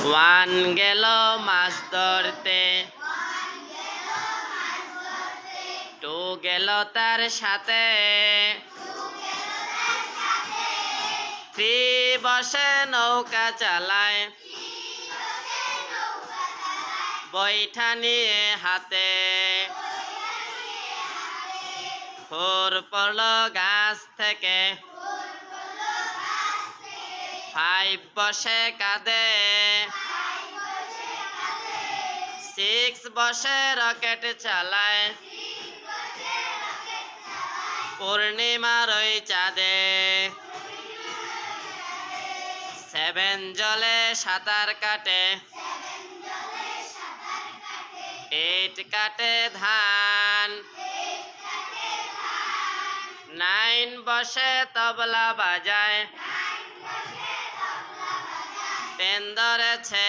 one গেল মাছ ধরতে, two গেল তার সাথে, থ্রি বসে নৌকা চালায়, বৈঠা নিয়ে হাতে, ফোর পড়ল গাছ থেকে, ফাইভ বসে কাঁদে, সিক্স বসে রকেট চালায়, পূর্ণিমার ওই চাঁদে, সেভেন জলে সাঁতার কাটে, এইট কাটে ধান, নাইন বসে তবলা বাজায়, টেন ধরেছে